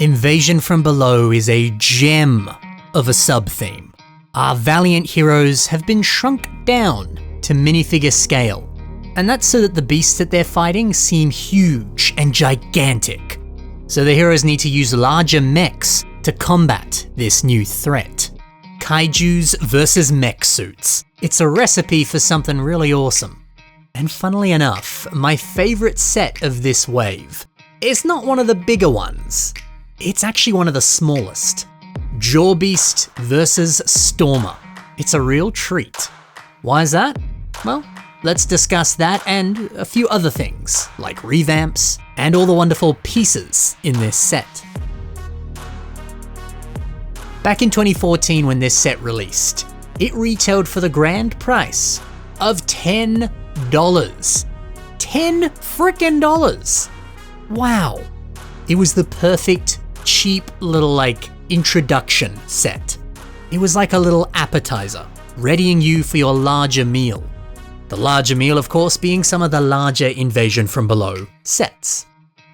Invasion from Below is a gem of a sub-theme. Our valiant heroes have been shrunk down to minifigure scale, and that's so that the beasts that they're fighting seem huge and gigantic. So the heroes need to use larger mechs to combat this new threat. Kaijus versus mech suits. It's a recipe for something really awesome. And funnily enough, my favorite set of this wave is not one of the bigger ones. It's actually one of the smallest. Jawbeast versus Stormer. It's a real treat. Why is that? Well, let's discuss that and a few other things, like revamps and all the wonderful pieces in this set. Back in 2014 when this set released, it retailed for the grand price of $10. $10 frickin' dollars! Wow. It was the perfect, cheap little introduction set. It was like a little appetizer, readying you for your larger meal. The larger meal, of course, being some of the larger Invasion from Below sets.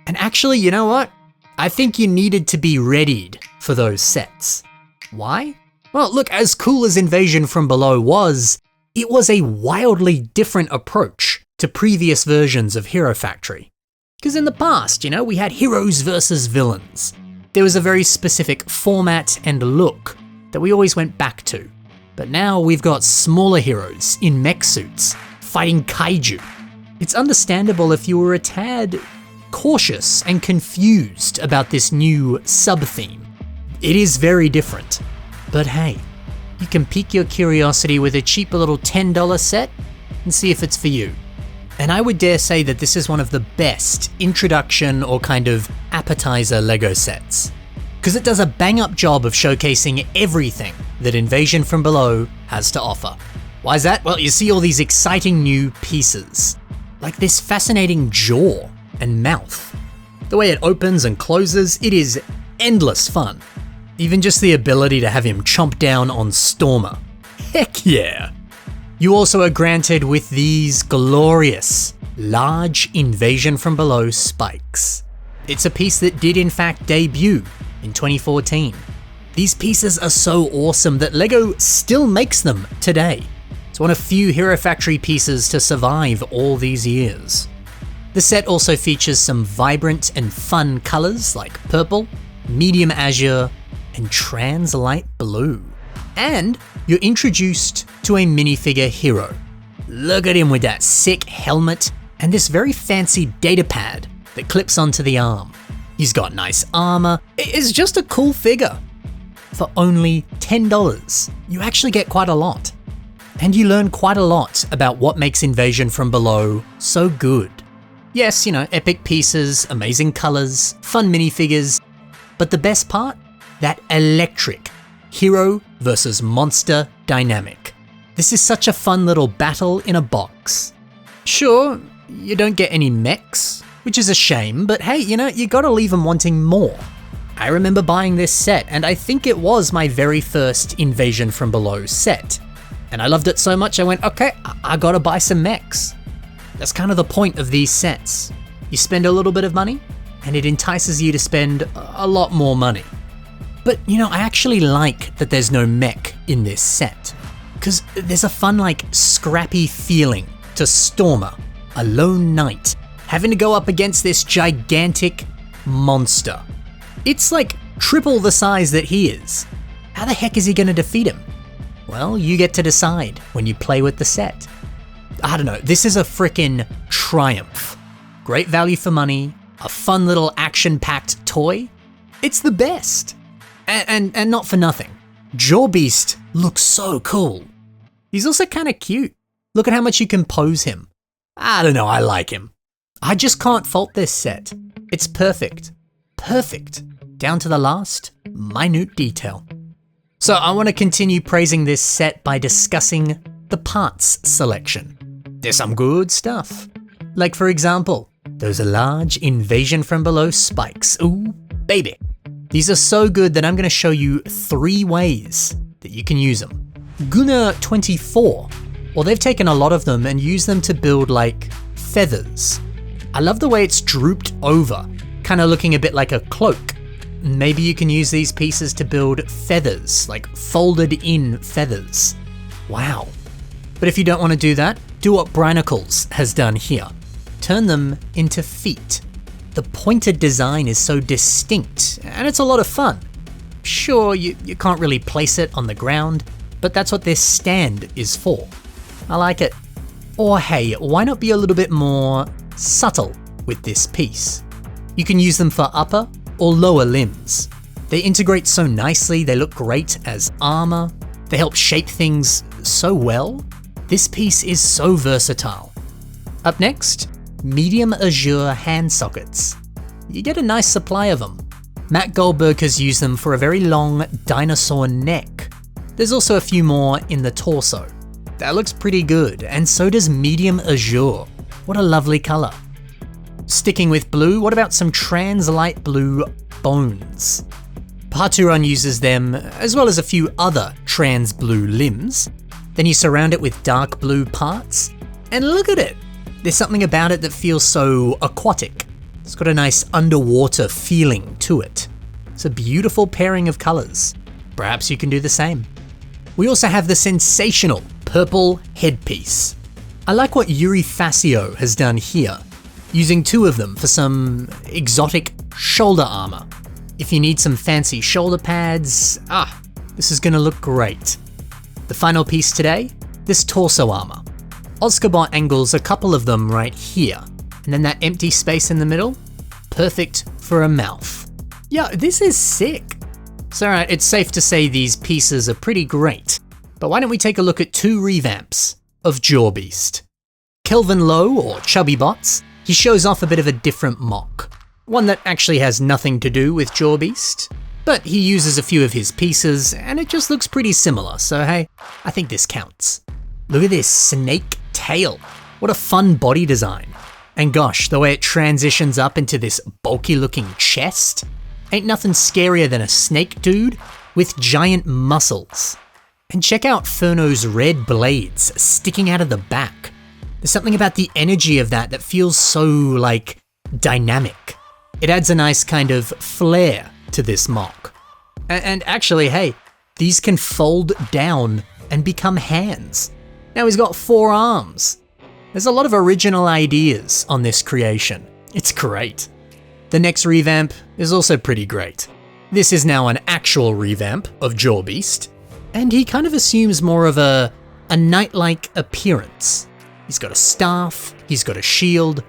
And actually, you know what? I think you needed to be readied for those sets. Why? Well, look, as cool as Invasion from Below was, it was a wildly different approach to previous versions of Hero Factory. Because in the past, we had heroes versus villains. There was a very specific format and look that we always went back to. But now we've got smaller heroes in mech suits fighting kaiju. It's understandable if you were a tad cautious and confused about this new sub-theme. It is very different. But hey, you can pique your curiosity with a cheaper little $10 set and see if it's for you. And I would dare say that this is one of the best introduction or kind of appetizer LEGO sets. Because it does a bang-up job of showcasing everything that Invasion from Below has to offer. Why is that? Well, you see all these exciting new pieces. Like this fascinating jaw and mouth. The way it opens and closes, it is endless fun. Even just the ability to have him chomp down on Stormer. Heck yeah! You also are granted with these glorious, large Invasion from Below spikes. It's a piece that did in fact debut in 2014. These pieces are so awesome that LEGO still makes them today. It's one of few Hero Factory pieces to survive all these years. The set also features some vibrant and fun colors like purple, medium azure, and trans light blue. And you're introduced to a minifigure hero. Look at him with that sick helmet and this very fancy data pad that clips onto the arm. He's got nice armor. It's just a cool figure. For only $10, you actually get quite a lot. And you learn quite a lot about what makes Invasion from Below so good. Yes, epic pieces, amazing colors, fun minifigures, but the best part? That electric hero versus monster dynamic. This is such a fun little battle in a box. Sure, you don't get any mechs, which is a shame, but hey, you gotta leave them wanting more. I remember buying this set, and I think it was my very first Invasion from Below set. And I loved it so much I went, okay, I gotta buy some mechs. That's kind of the point of these sets. You spend a little bit of money, and it entices you to spend a lot more money. But I actually like that there's no mech in this set, because there's a fun scrappy feeling to Stormer, a lone knight, having to go up against this gigantic monster. It's triple the size that he is. How the heck is he gonna defeat him? Well, you get to decide when you play with the set. I don't know, this is a frickin' triumph. Great value for money, a fun little action-packed toy. It's the best. And not for nothing. Jawbeast looks so cool. He's also kind of cute. Look at how much you can pose him. I don't know, I like him. I just can't fault this set. It's perfect. Perfect. Down to the last minute detail. So I want to continue praising this set by discussing the parts selection. There's some good stuff. Like for example, those large Invasion from Below spikes. Ooh, baby. These are so good that I'm going to show you 3 ways that you can use them. Gunner24, well, they've taken a lot of them and used them to build feathers. I love the way it's drooped over, kind of looking a bit like a cloak. maybe you can use these pieces to build feathers, like folded in feathers. Wow. But if you don't want to do that, do what Bionicle has done here. Turn them into feet. The pointed design is so distinct, and it's a lot of fun. Sure, you can't really place it on the ground, but that's what this stand is for. I like it. Or hey, why not be a little bit more subtle with this piece? You can use them for upper or lower limbs. They integrate so nicely, they look great as armor, they help shape things so well. This piece is so versatile. Up next, medium azure hand sockets. You get a nice supply of them. Matt Goldberg has used them for a very long dinosaur neck. There's also a few more in the torso. That looks pretty good, and so does medium azure. What a lovely color. Sticking with blue, what about some trans light blue bones? Patron uses them, as well as a few other trans blue limbs. Then you surround it with dark blue parts, and look at it! There's something about it that feels so aquatic. It's got a nice underwater feeling to it. It's a beautiful pairing of colors. Perhaps you can do the same. We also have the sensational purple headpiece. I like what Yuri Fascio has done here, using two of them for some exotic shoulder armor. If you need some fancy shoulder pads, this is gonna look great. The final piece today, this torso armor. Oscarbot angles a couple of them right here, and then that empty space in the middle, perfect for a mouth. Yeah, this is sick. So alright, it's safe to say these pieces are pretty great, but why don't we take a look at two revamps of Jawbeast. Kelvin Lowe, or Chubby Bots, he shows off a bit of a different mock. One that actually has nothing to do with Jawbeast, but he uses a few of his pieces and it just looks pretty similar, so hey, I think this counts. Look at this snake tail. What a fun body design. And gosh, the way it transitions up into this bulky looking chest. Ain't nothing scarier than a snake dude with giant muscles. And check out Furno's red blades sticking out of the back. There's something about the energy of that feels so, like, dynamic. It adds a nice kind of flair to this mock. And actually, hey, these can fold down and become hands. Now he's got 4 arms. There's a lot of original ideas on this creation. It's great. The next revamp is also pretty great. This is now an actual revamp of Jawbeast, and he kind of assumes more of a knight-like appearance. He's got a staff, he's got a shield.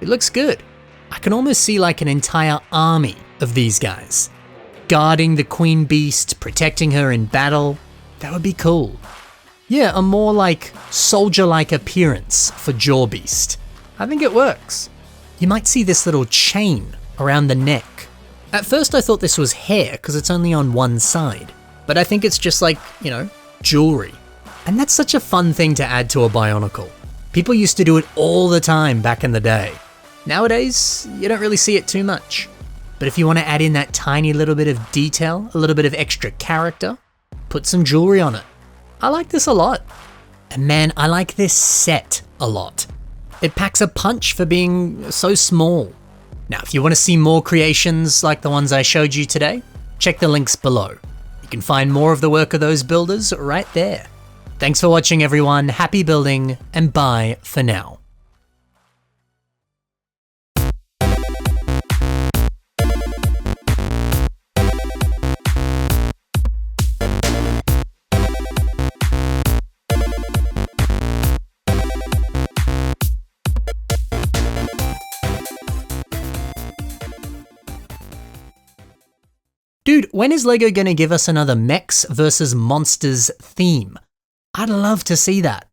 It looks good. I can almost see like an entire army of these guys. Guarding the Queen Beast, protecting her in battle. That would be cool. Yeah, a more like soldier-like appearance for Jawbeast. I think it works. You might see this little chain around the neck. At first I thought this was hair because it's only on one side, but I think it's just like, jewelry. And that's such a fun thing to add to a Bionicle. People used to do it all the time back in the day. Nowadays, you don't really see it too much. But if you want to add in that tiny little bit of detail, a little bit of extra character, put some jewelry on it. I like this a lot. And man, I like this set a lot. It packs a punch for being so small. Now, if you want to see more creations like the ones I showed you today, check the links below. You can find more of the work of those builders right there. Thanks for watching, everyone. Happy building, and bye for now. Dude, when is LEGO gonna give us another mechs versus monsters theme? I'd love to see that.